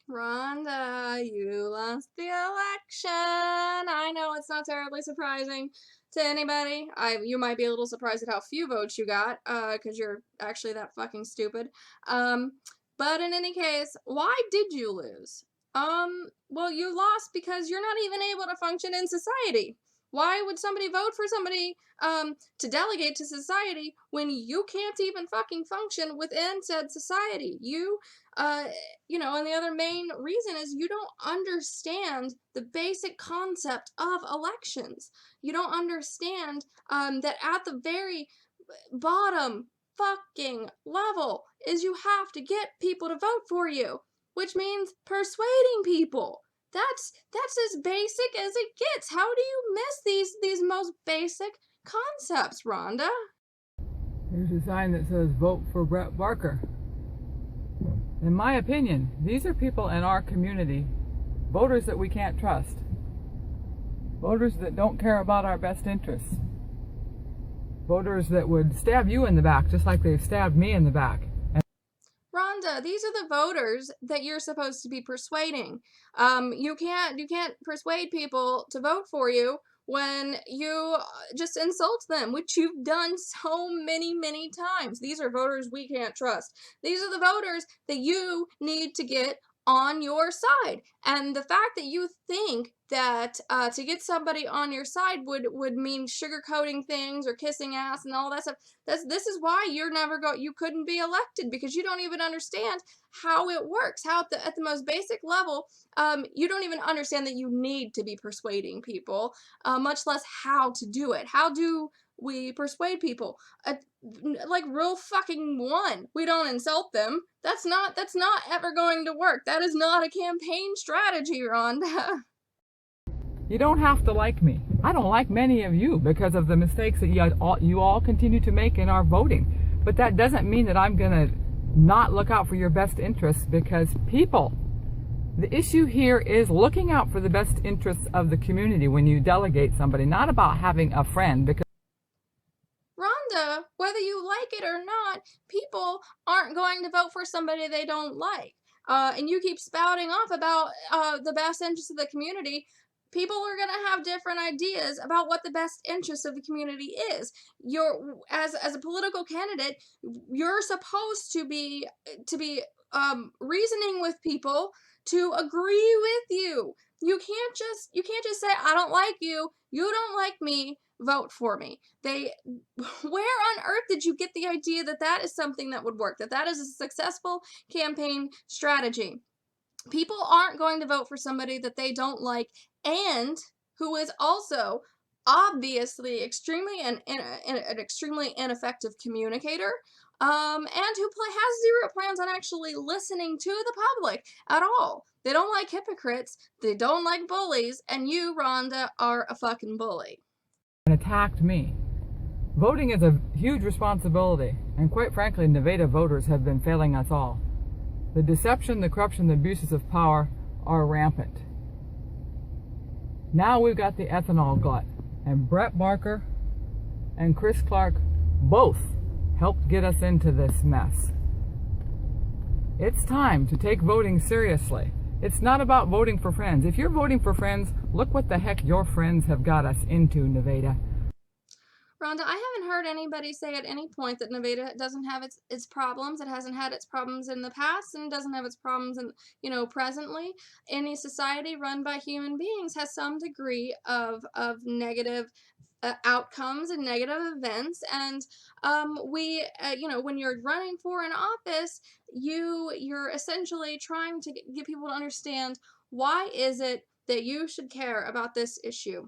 Rhonda, you lost the election. I know it's not terribly surprising to anybody. You might be a little surprised at how few votes you got, because you're actually that fucking stupid. Um, but in any case, why did you lose? Well, you lost because you're not even able to function in society. Why would somebody vote for somebody to delegate to society when you can't even fucking function within said society? Uh, and the other main reason is you don't understand the basic concept of elections. You don't understand that at the very bottom fucking level is you have to get people to vote for you, which means persuading people. That's as basic as it gets. How do you miss these most basic concepts, Rhonda? There's a sign that says vote for Brett Barker. In my opinion, these are people in our community, voters that we can't trust. Voters that don't care about our best interests. Voters that would stab you in the back just like they've stabbed me in the back. Rhonda, these are the voters that you're supposed to be persuading. You can't persuade people to vote for you when you just insult them, which you've done so many times. These are voters we can't trust. These are the voters that you need to get on your side. And the fact that you think that to get somebody on your side would mean sugarcoating things or kissing ass and all that stuff. This is why you couldn't be elected, because you don't even understand how it works. How at the most basic level, you don't even understand that you need to be persuading people, much less how to do it. How do we persuade people? Like rule fucking one, we don't insult them. That's not ever going to work. That is not a campaign strategy, Rhonda. You don't have to like me. I don't like many of you because of the mistakes that you all continue to make in our voting. But that doesn't mean that I'm going to not look out for your best interests, because the issue here is looking out for the best interests of the community when you delegate somebody, not about having a friend. Because Rhonda, whether you like it or not, people aren't going to vote for somebody they don't like. And you keep spouting off about the best interests of the community. People are going to have different ideas about what the best interest of the community is. As a political candidate, you're supposed to be reasoning with people to agree with you. You can't just say, I don't like you, you don't like me, vote for me. Where on earth did you get the idea that that is something that would work, that is a successful campaign strategy? People aren't going to vote for somebody that they don't like and who is also obviously an extremely ineffective communicator, and who has zero plans on actually listening to the public at all. They don't like hypocrites, they don't like bullies, and you, Rhonda, are a fucking bully. attacked me. Voting is a huge responsibility, and quite frankly, Nevada voters have been failing us all. The deception, the corruption, the abuses of power are rampant. Now we've got the ethanol glut, and Brett Barker and Chris Clark both helped get us into this mess. It's time to take voting seriously. It's not about voting for friends. If you're voting for friends, look what the heck your friends have got us into, Nevada. Rhonda, I haven't heard anybody say at any point that Nevada doesn't have its problems. It hasn't had its problems in the past, and it doesn't have its problems presently. Any society run by human beings has some degree of negative outcomes and negative events, and when you're running for an office, you're essentially trying to get people to understand, why is it that you should care about this issue?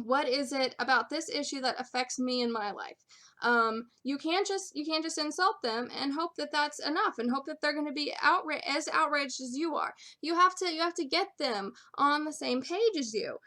What is it about this issue that affects me in my life? You can't just insult them and hope that that's enough, and hope that they're going to be as outraged as you are. You have to get them on the same page as you.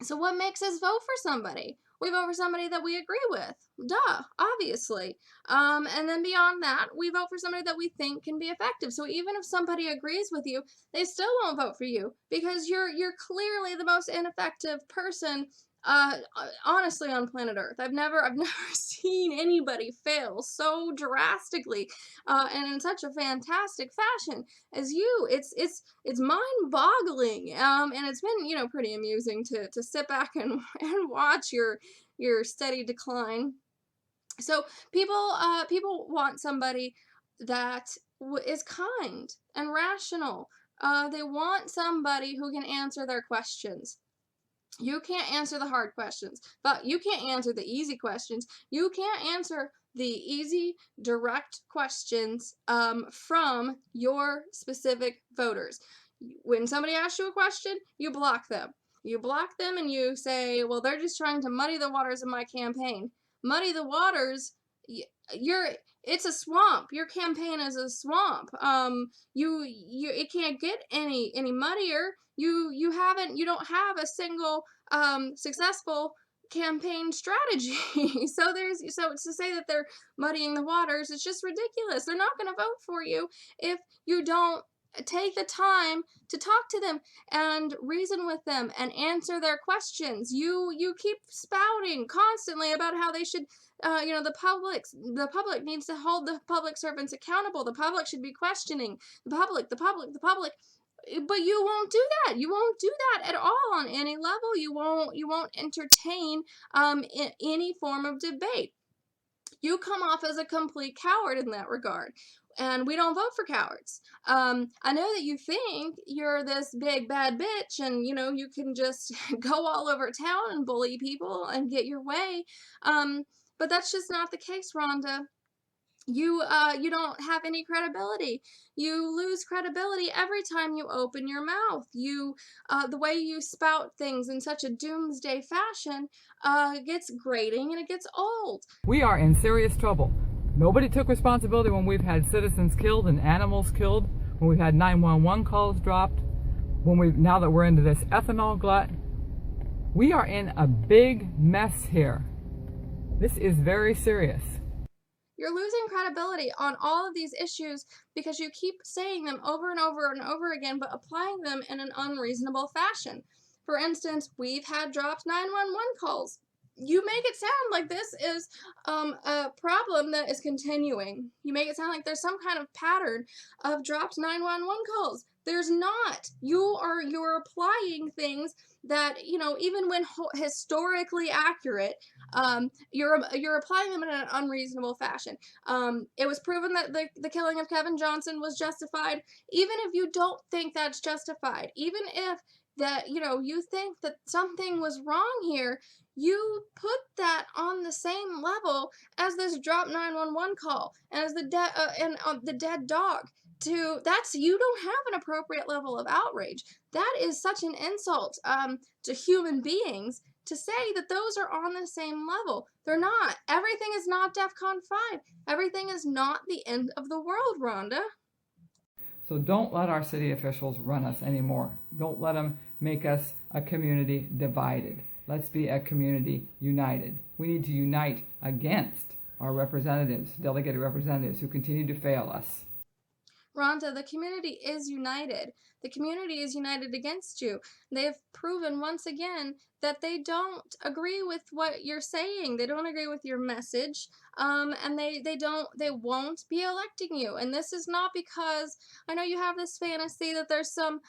So what makes us vote for somebody? We vote for somebody that we agree with. Duh, obviously. And then beyond that, we vote for somebody that we think can be effective. So even if somebody agrees with you, they still won't vote for you, because you're clearly the most ineffective person honestly, on planet Earth, I've never seen anybody fail so drastically, and in such a fantastic fashion as you. It's mind-boggling, and it's been, pretty amusing to sit back and and watch your steady decline. So people want somebody that is kind and rational. They want somebody who can answer their questions. You can't answer the hard questions, but you can't answer the easy questions. You can't answer the easy, direct questions from your specific voters. When somebody asks you a question, you block them. You block them and you say, well, they're just trying to muddy the waters of my campaign. Muddy the waters, you're it's a swamp. Your campaign is a swamp. It can't get any muddier. You don't have a single successful campaign strategy. So to say that they're muddying the waters is just ridiculous. They're not going to vote for you if you don't take the time to talk to them and reason with them and answer their questions. You keep spouting constantly about how they should, the public needs to hold the public servants accountable. The public should be questioning the public, but you won't do that. You won't do that at all on any level. You won't entertain any form of debate. You come off as a complete coward in that regard. And we don't vote for cowards. I know that you think you're this big bad bitch, and you can just go all over town and bully people and get your way. But that's just not the case, Rhonda. You don't have any credibility. You lose credibility every time you open your mouth. The way you spout things in such a doomsday fashion gets grating and it gets old. We are in serious trouble. Nobody took responsibility when we've had citizens killed and animals killed, when we've had 911 calls dropped, now that we're into this ethanol glut. We are in a big mess here. This is very serious. You're losing credibility on all of these issues because you keep saying them over and over and over again, but applying them in an unreasonable fashion. For instance, we've had dropped 911 calls. You make it sound like this is a problem that is continuing. You make it sound like there's some kind of pattern of dropped 911 calls. There's not. You're applying things that, even when historically accurate, you're applying them in an unreasonable fashion. It was proven that the killing of Kevin Johnson was justified. Even if you don't think that's justified, even if that you think that something was wrong here, you put that on the same level as this drop 911 call and as the dead dog. You don't have an appropriate level of outrage. That is such an insult to human beings to say that those are on the same level. They're not. Everything is not DEFCON 5. Everything is not the end of the world, Rhonda. So don't let our city officials run us anymore. Don't let them make us a community divided. Let's be a community united. We need to unite against our representatives, delegated representatives who continue to fail us. Rhonda, the community is united. The community is united against you. They have proven once again that they don't agree with what you're saying. They don't agree with your message, and they won't be electing you. And this is not because I know you have this fantasy that there's some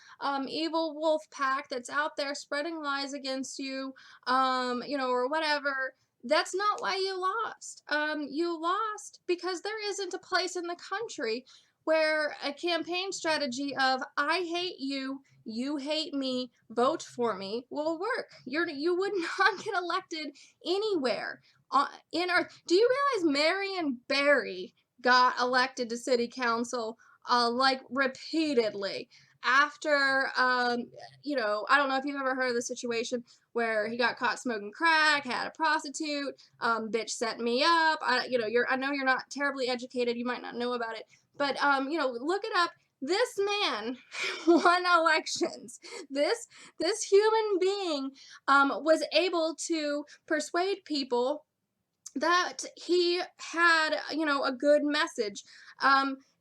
evil wolf pack that's out there spreading lies against you, or whatever. That's not why you lost. You lost because there isn't a place in the country where a campaign strategy of I hate you, you hate me, vote for me will work. You would not get elected anywhere. Do you realize Marion Barry got elected to city council like repeatedly after I don't know if you've ever heard of the situation where he got caught smoking crack, had a prostitute, bitch set me up. I know you're not terribly educated, you might not know about it. But look it up. This man won elections. This human being was able to persuade people that he had a good message.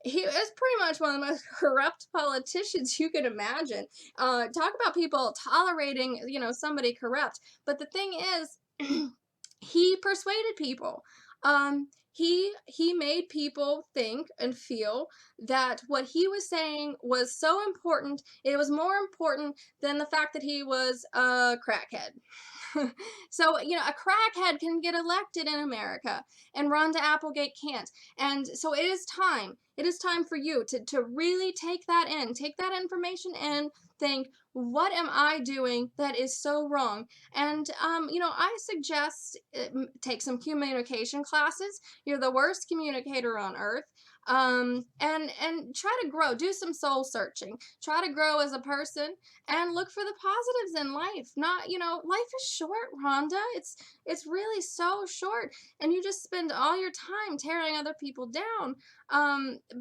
He is pretty much one of the most corrupt politicians you can imagine. Talk about people tolerating, somebody corrupt. But the thing is, he persuaded people. He made people think and feel that what he was saying was so important. It was more important than the fact that he was a crackhead. So, a crackhead can get elected in America, and Rhonda Applegate can't. And so it is time. It is time for you to really take that in, take that information in, think, what am I doing that is so wrong? And, I suggest take some communication classes. You're the worst communicator on earth. And try to grow, do some soul searching, try to grow as a person, and look for the positives in life. Not, life is short, Rhonda. It's really so short, and you just spend all your time tearing other people down.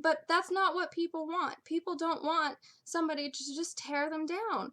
But that's not what people want. People don't want somebody to just tear them down.